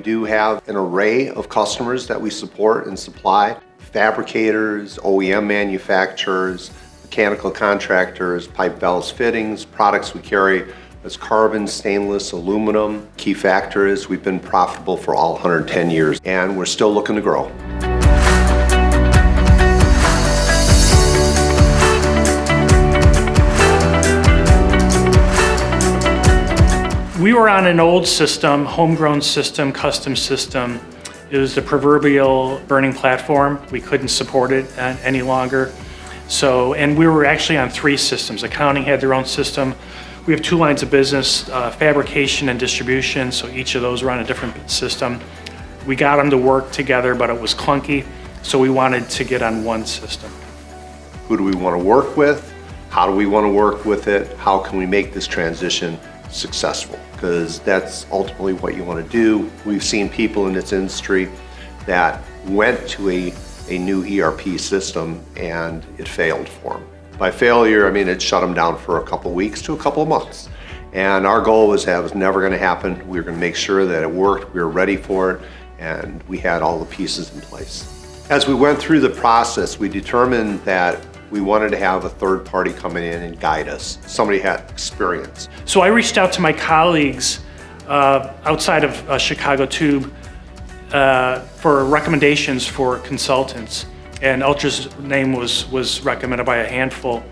do have an array of customers that we support and supply. Fabricators, OEM manufacturers, mechanical contractors, pipe, valves, fittings. Products we carry as carbon, stainless, aluminum. Key factor is we've been profitable for all 110 years, and we're still looking to grow. We were on an old system, homegrown system, custom system. It was the proverbial burning platform. We couldn't support it any longer. And we were actually on 3 systems. Accounting had their own system. We have 2 lines of business, fabrication and distribution, so each of those were on a different system. We got them to work together, but it was clunky, so we wanted to get on one system. Who do we want to work with? How do we want to work with it? How can we make this transition successful? Because that's ultimately what you want to do. We've seen people in this industry that went to a new ERP system and it failed for them. By failure, I mean it shut them down for a couple of weeks to a couple of months. And our goal was that it was never going to happen. We were going to make sure that it worked, we were ready for it, and we had all the pieces in place. As we went through the process, we determined that we wanted to have a third party come in and guide us. Somebody had experience. So I reached out to my outside of Chicago Tube for recommendations for consultants. And Ultra's name was recommended by a handful.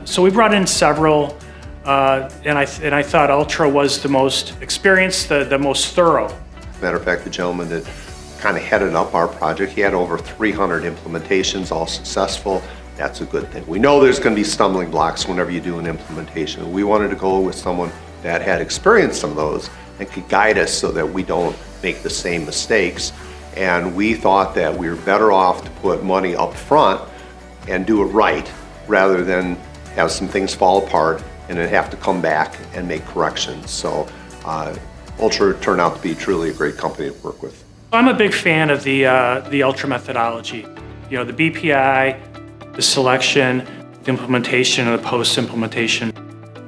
So we brought in several, and I thought Ultra was the most experienced, the most thorough. Matter of fact, the gentleman that kind of headed up our project, he had over 300 implementations, all successful. That's a good thing. We know there's going to be stumbling blocks whenever you do an implementation. We wanted to go with someone that had experienced some of those and could guide us so that we don't make the same mistakes. And we thought that we were better off to put money up front and do it right rather than have some things fall apart and then have to come back and make corrections. So Ultra turned out to be truly a great company to work with. I'm a big fan of the Ultra methodology. You know, the BPI, the selection, the implementation, and the post-implementation.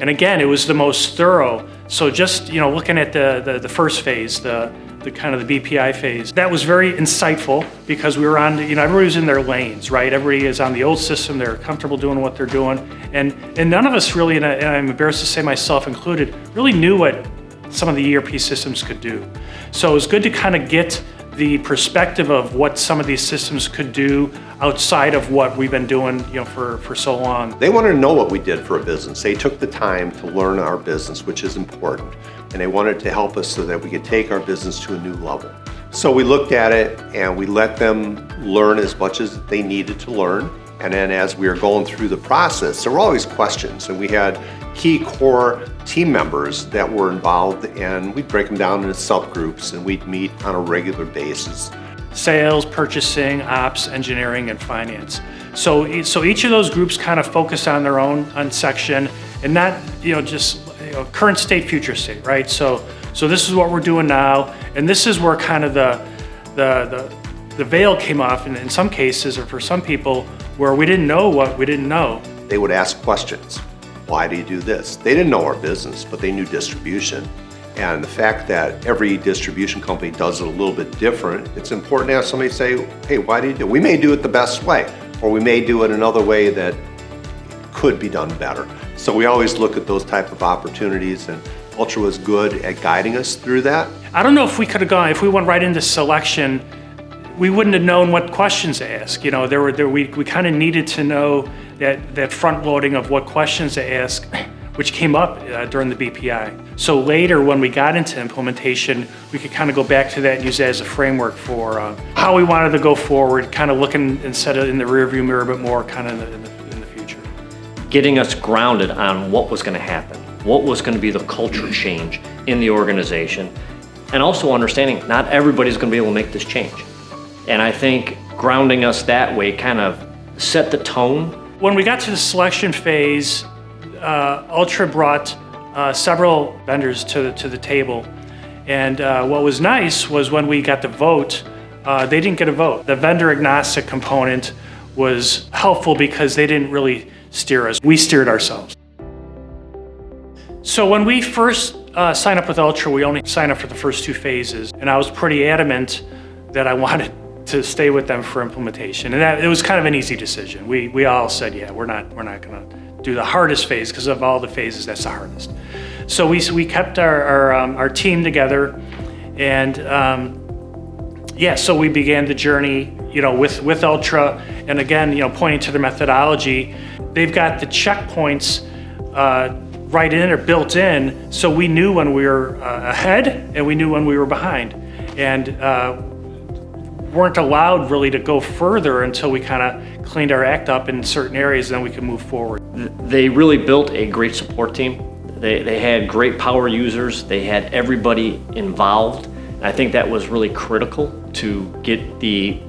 And again, it was the most thorough. So just looking at the first phase, the kind of the BPI phase, that was very insightful because we were on, everybody was in their lanes, right? Everybody is on the old system, they're comfortable doing what they're doing. And none of us really, and I'm embarrassed to say myself included, really knew what some of the ERP systems could do. So it was good to kind of get the perspective of what some of these systems could do outside of what we've been doing for so long. They wanted to know what we did for a business. They took the time to learn our business, which is important. And they wanted to help us so that we could take our business to a new level. So we looked at it and we let them learn as much as they needed to learn. And then as we were going through the process, there were always questions, and we had key core team members that were involved, and we'd break them down into subgroups and we'd meet on a regular basis. Sales, purchasing, ops, engineering, and finance. So each of those groups kind of focused on their own section, and not just current state, future state, right? So this is what we're doing now, and this is where kind of the veil came off in some cases, or for some people, where we didn't know what we didn't know. They would ask questions. Why do you do this? They didn't know our business, but they knew distribution. And the fact that every distribution company does it a little bit different, it's important to have somebody say, hey, why do you do it? We may do it the best way, or we may do it another way that could be done better. So we always look at those type of opportunities, and Ultra was good at guiding us through that. I don't know if we could have gone, if we went right into selection, we wouldn't have known what questions to ask. We kind of needed to know that front loading of what questions to ask, which came up during the BPI. So later, when we got into implementation, we could kind of go back to that and use that as a framework for how we wanted to go forward, kind of looking instead of in the rearview mirror, but more kind of in the future. Getting us grounded on what was going to happen, what was going to be the culture change in the organization, and also understanding not everybody's going to be able to make this change. And I think grounding us that way kind of set the tone. When we got to the selection phase, Ultra brought several vendors to the table. And what was nice was when we got the vote, they didn't get a vote. The vendor agnostic component was helpful because they didn't really steer us. We steered ourselves. So when we first sign up with Ultra, we only sign up for the first 2 phases. And I was pretty adamant that I wanted to stay with them for implementation. And it was kind of an easy decision. We all said, yeah, we're not gonna do the hardest phase, because of all the phases, that's the hardest. So we kept our team together, and so we began the journey, with Ultra. And again, pointing to the methodology, they've got the checkpoints right in or built in, so we knew when we were ahead and we knew when we were behind, and weren't allowed really to go further until we kind of cleaned our act up in certain areas, and then we could move forward. They really built a great support team. They had great power users. They had everybody involved. And I think that was really critical to get the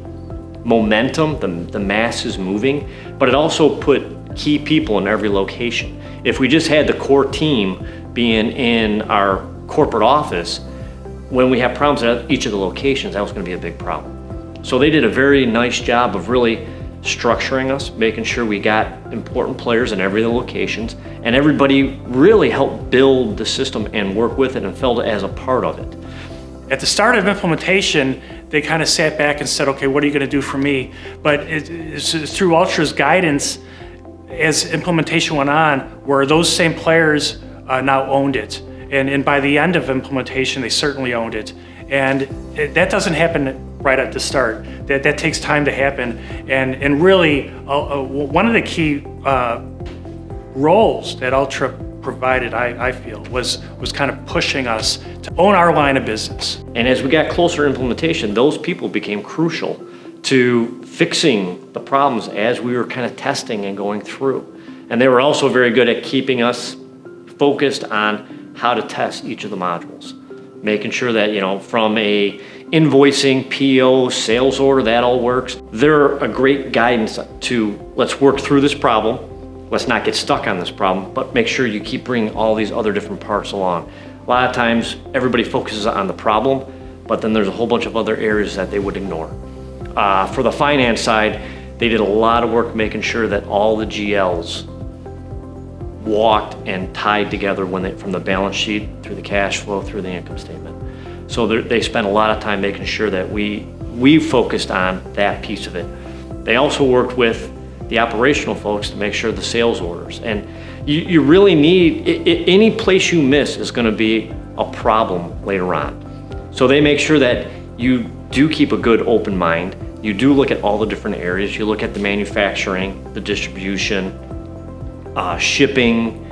momentum, the masses moving, but it also put key people in every location. If we just had the core team being in our corporate office, when we have problems at each of the locations, that was going to be a big problem. So they did a very nice job of really structuring us, making sure we got important players in every of the locations, and everybody really helped build the system and work with it and felt as a part of it. At the start of implementation, they kind of sat back and said, okay, what are you going to do for me? But it's through Ultra's guidance, as implementation went on, where those same players now owned it. And by the end of implementation, they certainly owned it. And that doesn't happen right at the start. That takes time to happen. And really, one of the key roles that Ultra provided, I feel, was kind of pushing us to own our line of business. And as we got closer to implementation, those people became crucial to fixing the problems as we were kind of testing and going through. And they were also very good at keeping us focused on how to test each of the modules, making sure that, from a invoicing, PO, sales order, that all works. They're a great guidance to, let's work through this problem. Let's not get stuck on this problem, but make sure you keep bringing all these other different parts along. A lot of times, everybody focuses on the problem, but then there's a whole bunch of other areas that they would ignore. For the finance side, they did a lot of work making sure that all the GLs walked and tied together from the balance sheet through the cash flow through the income statement. So they spent a lot of time making sure that we focused on that piece of it. They also worked with the operational folks to make sure the sales orders. And you really need, any place you miss is going to be a problem later on. So they make sure that you do keep a good open mind. You do look at all the different areas. You look at the manufacturing, the distribution, shipping,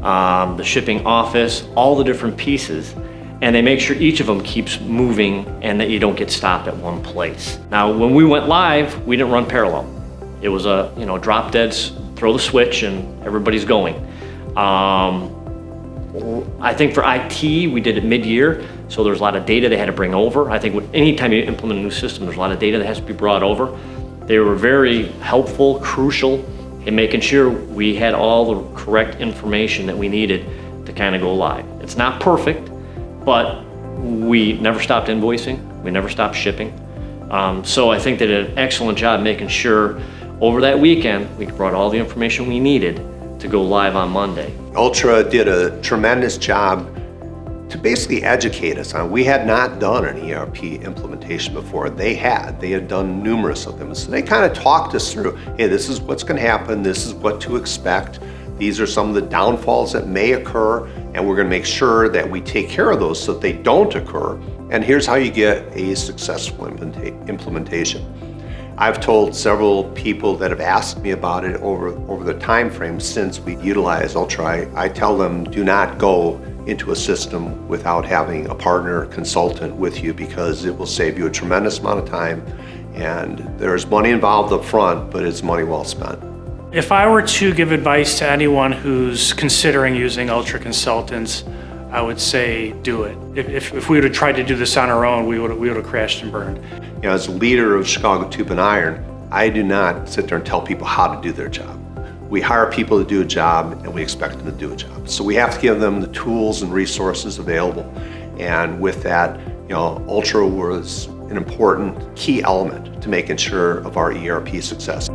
the shipping office, all the different pieces. And they make sure each of them keeps moving and that you don't get stopped at one place. Now, when we went live, we didn't run parallel. It was a, drop deads, throw the switch, and everybody's going. I think for IT, we did it mid-year, so there's a lot of data they had to bring over. I think anytime you implement a new system, there's a lot of data that has to be brought over. They were very helpful, crucial in making sure we had all the correct information that we needed to kind of go live. It's not perfect, but we never stopped invoicing. We never stopped shipping. So I think they did an excellent job making sure over that weekend, we brought all the information we needed to go live on Monday. Ultra did a tremendous job to basically educate us on. We had not done an ERP implementation before. They had done numerous of them. So they kind of talked us through, hey, this is what's going to happen. This is what to expect. These are some of the downfalls that may occur, and we're going to make sure that we take care of those so that they don't occur. And here's how you get a successful implementation. I've told several people that have asked me about it over the time frame since we utilized Ultra. I tell them, do not go into a system without having a partner consultant with you, because it will save you a tremendous amount of time, and there's money involved up front, but it's money well spent. If I were to give advice to anyone who's considering using Ultra Consultants, I would say do it. If we would have tried to do this on our own, we would have crashed and burned. As a leader of Chicago Tube and Iron, I do not sit there and tell people how to do their job. We hire people to do a job, and we expect them to do a job. So we have to give them the tools and resources available. And with that, Ultra was an important key element to making sure of our ERP success.